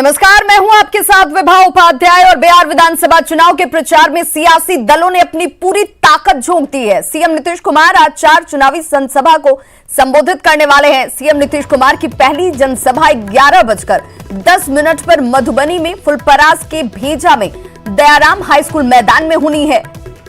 नमस्कार, मैं हूं आपके साथ विभा उपाध्याय और बिहार विधानसभा चुनाव के प्रचार में सियासी दलों ने अपनी पूरी ताकत झोंक दी है। सीएम नीतीश कुमार आज 4 चुनावी जनसभा को संबोधित करने वाले हैं। सीएम नीतीश कुमार की पहली जनसभा 11:10 पर मधुबनी में फुलपरास के भेजा में दयाराम हाई स्कूल मैदान में होनी है।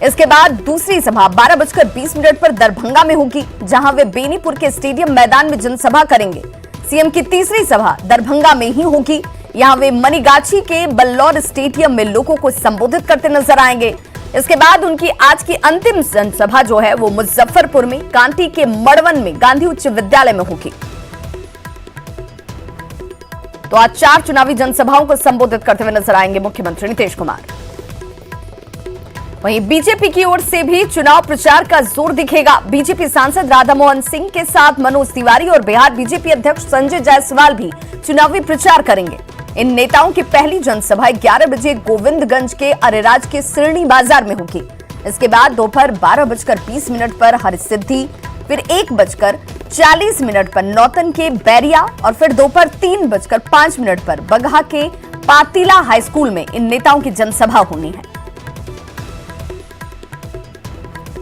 इसके बाद दूसरी सभा 12:20 पर दरभंगा में होगी, जहां वे बेनीपुर के स्टेडियम मैदान में जनसभा करेंगे। सीएम की तीसरी सभा दरभंगा में ही होगी। यहां वे मनीगाछी के बल्लौर स्टेडियम में लोगों को संबोधित करते नजर आएंगे। इसके बाद उनकी आज की अंतिम जनसभा जो है वो मुजफ्फरपुर में कांटी के मड़वन में गांधी उच्च विद्यालय में होगी। तो आज 4 चुनावी जनसभाओं को संबोधित करते हुए नजर आएंगे मुख्यमंत्री नीतीश कुमार। वहीं बीजेपी की ओर से भी चुनाव प्रचार का जोर दिखेगा। बीजेपी सांसद राधामोहन सिंह के साथ मनोज तिवारी और बिहार बीजेपी अध्यक्ष संजय जायसवाल भी चुनावी प्रचार करेंगे। इन नेताओं की पहली जनसभा 11 बजे गोविंदगंज के अरेराज के सिरनी बाजार में होगी। इसके बाद दोपहर 12:20 पर हरसिद्धि, फिर 1:40 पर नौतन के बैरिया और फिर दोपहर 3:05 पर बगहा के पातिला हाई स्कूल में इन नेताओं की जनसभा होनी है।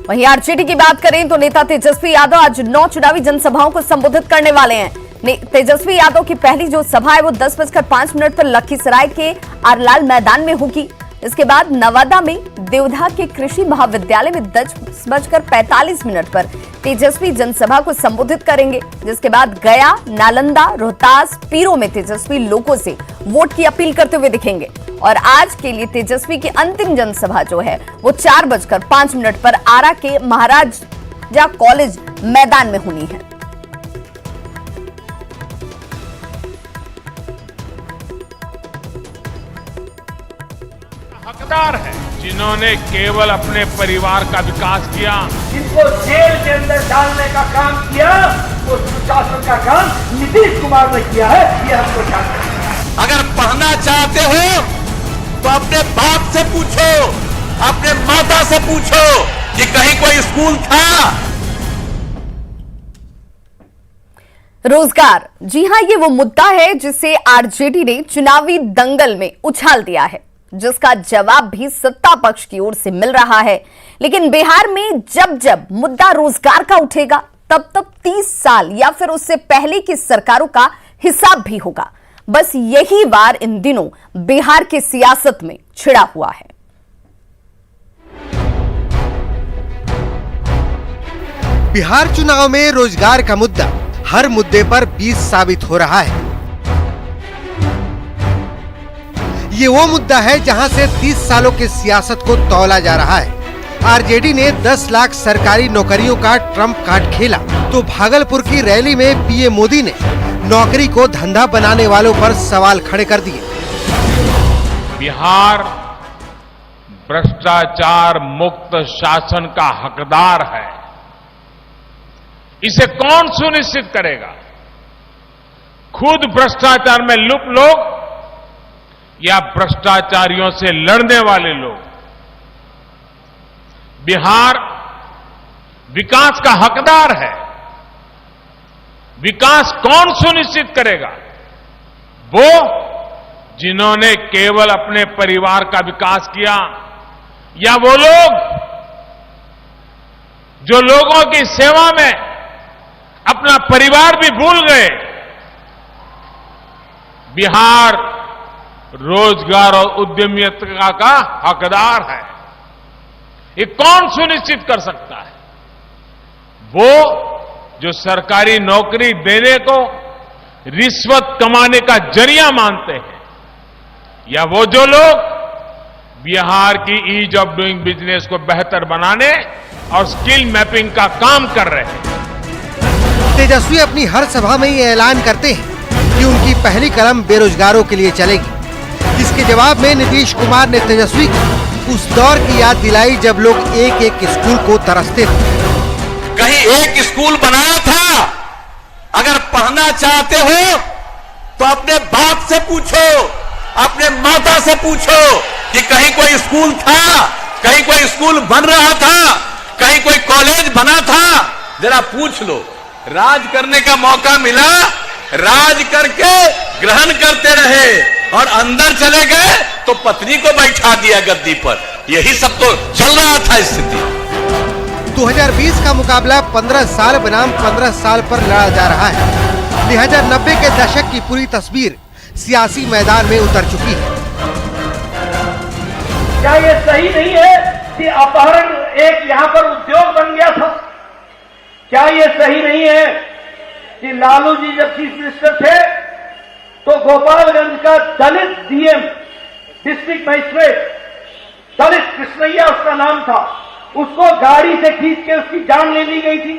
वहीं आरजेडी की बात करें तो नेता तेजस्वी यादव आज 9 चुनावी जनसभाओं को संबोधित करने वाले हैं। तेजस्वी यादव की पहली जो सभा है वो 10:05 पर लखीसराय के आरलाल मैदान में होगी। इसके बाद नवादा में देवधा के कृषि महाविद्यालय में 10:45 पर तेजस्वी जनसभा को संबोधित करेंगे। जिसके बाद गया, नालंदा, रोहतास, पीरो में तेजस्वी लोगों से वोट की अपील करते हुए दिखेंगे। और आज के लिए तेजस्वी की अंतिम जनसभा जो है वो 4:05 पर आरा के महाराजा कॉलेज मैदान में होनी है। हकदार है जिन्होंने केवल अपने परिवार का विकास किया, जिसको जेल के अंदर डालने का काम किया, वो सुशासन का काम नीतीश कुमार ने किया है। ये हमको जानना है। अगर पढ़ना चाहते हो तो अपने बाप से पूछो, अपने माता से पूछो कि कहीं कोई स्कूल था। रोजगार, जी हां, ये वो मुद्दा है जिसे आरजेडी ने चुनावी दंगल में उछाल दिया है, जिसका जवाब भी सत्ता पक्ष की ओर से मिल रहा है। लेकिन बिहार में जब जब मुद्दा रोजगार का उठेगा तब 30 साल या फिर उससे पहले की सरकारों का हिसाब भी होगा। बस यही वार इन दिनों बिहार की सियासत में छिड़ा हुआ है। बिहार चुनाव में रोजगार का मुद्दा हर मुद्दे पर 20 साबित हो रहा है। ये वो मुद्दा है जहां से 30 सालों की सियासत को तौला जा रहा है। आरजेडी ने 10 लाख सरकारी नौकरियों का ट्रम्प कार्ड खेला तो भागलपुर की रैली में पीएम मोदी ने नौकरी को धंधा बनाने वालों पर सवाल खड़े कर दिए। बिहार भ्रष्टाचार मुक्त शासन का हकदार है। इसे कौन सुनिश्चित करेगा? खुद भ्रष्टाचार में लुप्त लोग या भ्रष्टाचारियों से लड़ने वाले लोग? बिहार विकास का हकदार है। विकास कौन सुनिश्चित करेगा? वो जिन्होंने केवल अपने परिवार का विकास किया, या वो लोग जो लोगों की सेवा में अपना परिवार भी भूल गए। बिहार रोजगार और उद्यमिता का हकदार है। ये कौन सुनिश्चित कर सकता है? वो जो सरकारी नौकरी देने को रिश्वत कमाने का जरिया मानते हैं, या वो जो लोग बिहार की ईज ऑफ डूइंग बिजनेस को बेहतर बनाने और स्किल मैपिंग का काम कर रहे हैं। तेजस्वी अपनी हर सभा में ये ऐलान करते हैं कि उनकी पहली कलम बेरोजगारों के लिए चलेगी। इसके जवाब में नीतीश कुमार ने तेजस्वी को उस दौर की याद दिलाई जब लोग एक एक स्कूल को तरसते थे। कहीं एक स्कूल बनाया था? अगर पढ़ना चाहते हो तो अपने बाप से पूछो, अपने माता से पूछो कि कहीं कोई स्कूल था, कहीं कोई स्कूल बन रहा था, कहीं कोई कॉलेज बना था। जरा पूछ लो। राज करने का मौका मिला, राज करके ग्रहण करते रहे। और अंदर चले गए तो पत्नी को बैठा दिया गद्दी पर। यही सब तो चल रहा था स्थिति। 2020 का मुकाबला 15 साल बनाम 15 साल पर लड़ा जा रहा है। लिहाजा 90 के दशक की पूरी तस्वीर सियासी मैदान में उतर चुकी है। क्या ये सही नहीं है कि अपहरण एक यहाँ पर उद्योग बन गया था? क्या ये सही नहीं है कि लालू जी जब चीफ मिनिस्टर थे तो गोपालगंज का दलित डीएम, डिस्ट्रिक्ट मजिस्ट्रेट, दलित कृष्णैया उसका नाम था, उसको गाड़ी से खींच के उसकी जान ले ली गई थी?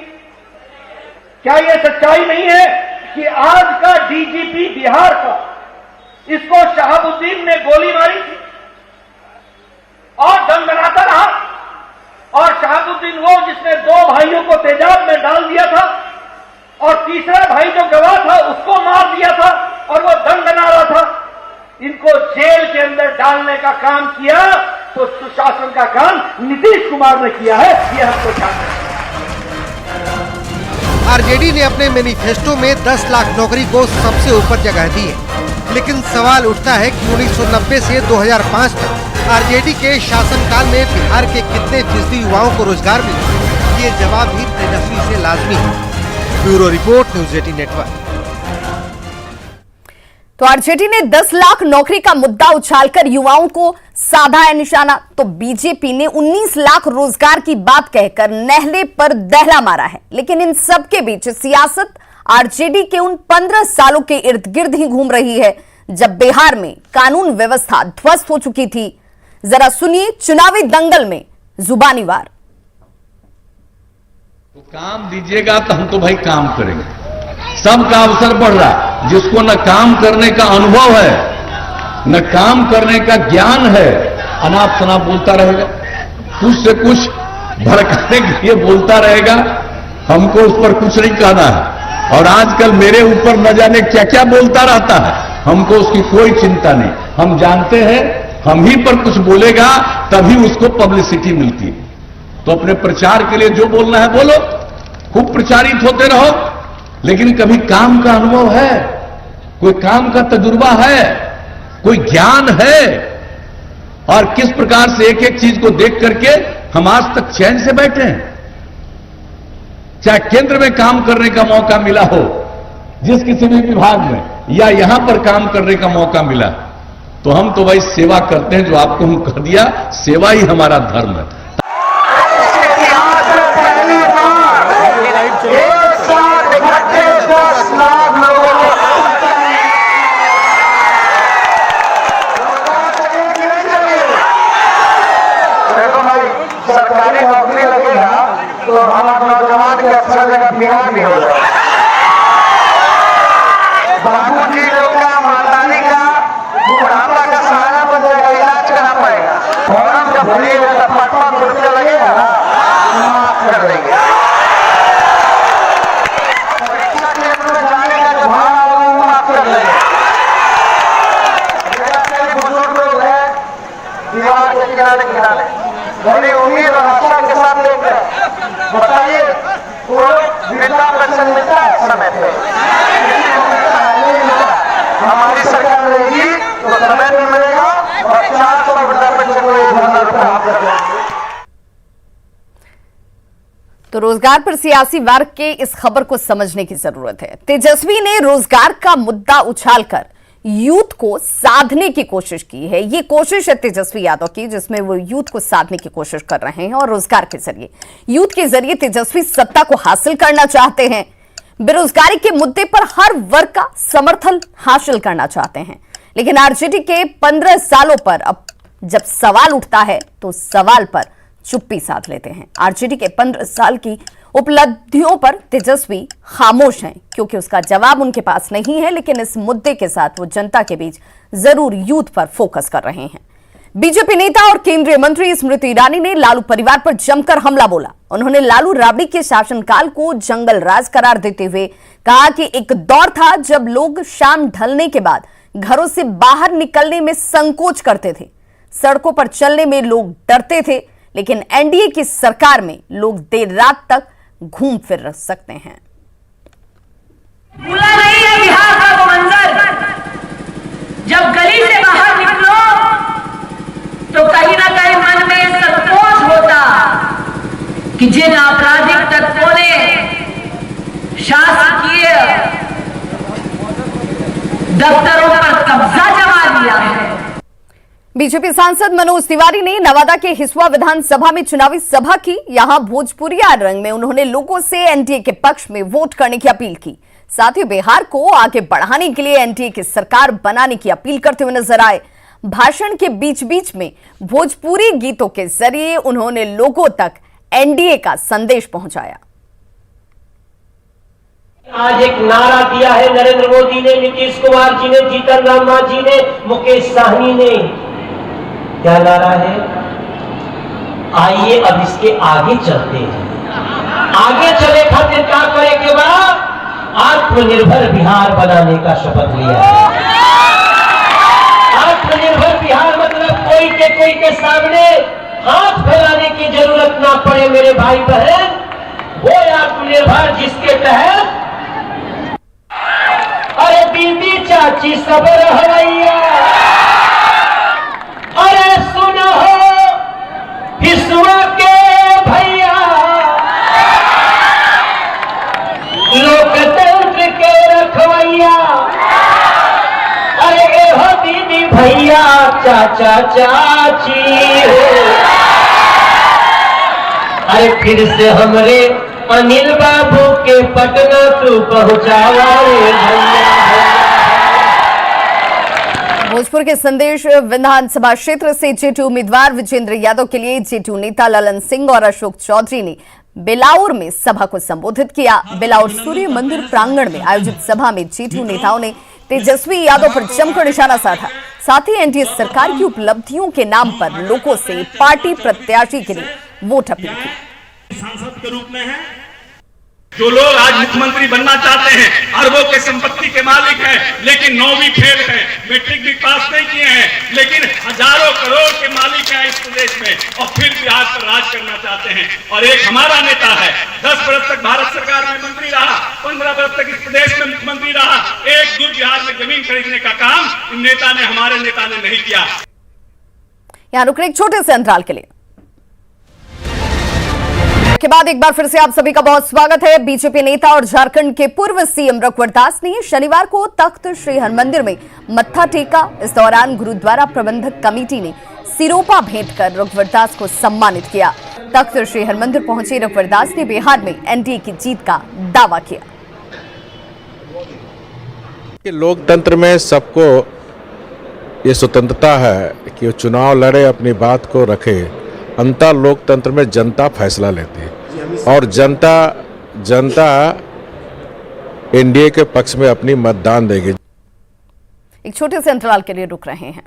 क्या यह सच्चाई नहीं है कि आज का डीजीपी बिहार का, इसको शहाबुद्दीन ने गोली मारी थी और दंडनाता रहा, और शहाबुद्दीन वो जिसने 2 भाइयों को तेजाब में डाल दिया था और तीसरा भाई जो गवाह था उसको मार दिया था और वो दंडना रहा था। इनको जेल के अंदर डालने का काम किया तो सुशासन का काम नीतीश कुमार ने किया है, ये हमको जानना है। आरजेडी ने अपने मैनिफेस्टो में 10 लाख नौकरी को सबसे ऊपर जगह दी है, लेकिन सवाल उठता है कि 1990 से 2005 तक आरजेडी के शासनकाल में बिहार के कितने फीसदी युवाओं को रोजगार मिला? ये जवाब भी तेजस्वी से लाजमी है। Bureau report, news 18 network. तो आरजेडी ने 10 लाख नौकरी का मुद्दा उछालकर युवाओं को साधा है निशाना, तो बीजेपी ने 19 लाख रोजगार की बात कहकर नहले पर दहला मारा है। लेकिन इन सब के बीच सियासत आरजेडी के उन 15 सालों के इर्द गिर्द ही घूम रही है जब बिहार में कानून व्यवस्था ध्वस्त हो चुकी थी। जरा सुनिए चुनावी दंगल में जुबानी वार। तो काम दीजिएगा तो हम तो भाई काम करेंगे। सबका अवसर बढ़ रहा, जिसको न काम करने का अनुभव है न काम करने का ज्ञान है, अनाप शनाप बोलता रहेगा, कुछ से कुछ भड़काने के लिए बोलता रहेगा। हमको उस पर कुछ नहीं कहना है। और आजकल मेरे ऊपर न जाने क्या क्या बोलता रहता है, हमको उसकी कोई चिंता नहीं। हम जानते हैं हम ही पर कुछ बोलेगा तभी उसको पब्लिसिटी मिलती है। तो अपने प्रचार के लिए जो बोलना है बोलो, खूब प्रचारित होते रहो, लेकिन कभी काम का अनुभव है, कोई काम का तजुर्बा है, कोई ज्ञान है, और किस प्रकार से एक एक चीज को देख करके हम आज तक चैन से बैठे हैं। चाहे केंद्र में काम करने का मौका मिला हो, जिस किसी भी विभाग में, या यहां पर काम करने का मौका मिला, तो हम तो भाई सेवा करते हैं। जो आपको हम कह दिया, सेवा ही हमारा धर्म है। सरकारी नौकरी लगेगा तो हमारे नौजवान के अच्छा जगह बिहार भी होगा। बाबूजी लोग का, माताजी का बुढ़ापा का सहारा बन जाएगा, इलाज करना पड़ेगा। फॉर्म जब भरिएगा तो 5-5 रुपया लगेगा ना, माफ कर देंगे। परीक्षा केंद्र में जाएगा तो भाड़ा वो माफ कर देंगे। बुजुर्ग लोग है दीवार के किनारे किनारे बड़ी उम्मीद और आशा के साथ देख रहे हैं। बताइए, वो वृद्धा पेंशन मिलता है समय पे? हमारी सरकार रहेगी तो समय पे मिलेगा और 400 वृद्धा पेंशन को 1,000 रुपये आप कर देंगे। तो रोजगार पर सियासी वार के इस खबर को समझने की जरूरत है। तेजस्वी ने रोजगार का मुद्दा उछालकर यूथ को साधने की कोशिश की है। ये कोशिश है तेजस्वी यादव की, जिसमें वो यूथ को साधने की कोशिश कर रहे हैं और रोजगार के जरिए, यूथ के जरिए तेजस्वी सत्ता को हासिल करना चाहते हैं। बेरोजगारी के मुद्दे पर हर वर्ग का समर्थन हासिल करना चाहते हैं। लेकिन आरजेडी के 15 सालों पर अब जब सवाल उठता है तो सवाल पर चुप्पी साध लेते हैं। आरजेडी के 15 साल की उपलब्धियों पर तेजस्वी खामोश हैं, क्योंकि उसका जवाब उनके पास नहीं है। लेकिन इस मुद्दे के साथ वो जनता के बीच जरूर यूथ पर फोकस कर रहे हैं। बीजेपी नेता और केंद्रीय मंत्री स्मृति ईरानी ने लालू परिवार पर जमकर हमला बोला। उन्होंने लालू राबड़ी के शासनकाल को जंगल राज करार देते हुए कहा कि एक दौर था जब लोग शाम ढलने के बाद घरों से बाहर निकलने में संकोच करते थे, सड़कों पर चलने में लोग डरते थे, लेकिन एनडीए की सरकार में लोग देर रात तक घूम फिर सकते हैं। भूला नहीं है बिहार का वो मंजर जब गली कि जिन आपराधिक तत्वों ने शासकीय दफ्तरों पर कब्जा जमा लिया है। बीजेपी सांसद मनोज तिवारी ने नवादा के हिसुआ विधानसभा में चुनावी सभा की। यहां भोजपुरिया रंग में उन्होंने लोगों से एनडीए के पक्ष में वोट करने की अपील की। साथ ही बिहार को आगे बढ़ाने के लिए एनडीए की सरकार बनाने की अपील करते हुए नजर आए। भाषण के बीच बीच में भोजपुरी गीतों के जरिए उन्होंने लोगों तक एनडीए का संदेश पहुंचाया। आज एक नारा दिया है नरेंद्र मोदी ने, नीतीश कुमार जी ने, जीतन राम मांझी ने, मुकेश साहनी ने। क्या नारा है? आइए अब इसके आगे चलते हैं। आगे चले खातिर क्या करे के बाद आत्मनिर्भर बिहार बनाने का शपथ लिया है। आत्मनिर्भर बिहार मतलब कोई के सामने हाथ फैलाने की जरूरत ना पड़े मेरे भाई बहन। वो आत्मनिर्भर जिसके तहत अरे बीबी चाची सब रहैया, अरे सुनो हिसुआ के भैया, लोकतंत्र के रखवैया, अरे हो दीदी भैया चाचा चाची हो। अरे फिर से हमरे अनिल बाबू के पटना तू पहुंचावा रे भैया। भोजपुर के संदेश विधानसभा क्षेत्र से जेटू उम्मीदवार विजेंद्र यादव के लिए जेटू नेता ललन सिंह और अशोक चौधरी ने बेलाउर में सभा को संबोधित किया। बेलाउर सूर्य मंदिर प्रांगण में आयोजित सभा में जेटू नेताओं ने तेजस्वी यादव पर जमकर निशाना साधा। साथ ही एनडीए सरकार की उपलब्धियों के नाम पर लोगों से पार्टी प्रत्याशी के लिए वोट अपील की। सांसद के रूप में है जो लोग आज मुख्यमंत्री बनना चाहते हैं, अरबों के संपत्ति के मालिक हैं, लेकिन 9वीं फेल हैं, मैट्रिक भी पास नहीं किए हैं, लेकिन हजारों करोड़ के मालिक हैं इस प्रदेश में, और फिर बिहार पर राज करना चाहते हैं। और एक हमारा नेता है, 10 वर्ष तक भारत सरकार में मंत्री रहा, 15 वर्ष तक इस प्रदेश में मुख्यमंत्री रहा। एक दूर बिहार में जमीन खरीदने का काम हमारे नेता ने नहीं किया। यहाँ रुक एक छोटे से अंतराल के लिए के बाद एक बार फिर से आप सभी का बहुत स्वागत है। बीजेपी नेता और झारखंड के पूर्व सीएम रघुवर दास ने शनिवार को तख्त श्री हरमंदिर में मत्था टेका। इस दौरान गुरुद्वारा प्रबंधक कमेटी ने सिरोपा भेंट कर रघुवर दास को सम्मानित किया। तख्त श्री हरमंदिर पहुंचे रघुवर दास ने बिहार में एनडीए की जीत का दावा किया। लोकतंत्र में सबको ये स्वतंत्रता है कि वो चुनाव लड़े, अपनी बात को रखे। अंतर लोकतंत्र में जनता फैसला लेती है और जनता एनडीए के पक्ष में अपनी मतदान देगी। एक छोटे से अंतराल के लिए रुक रहे हैं।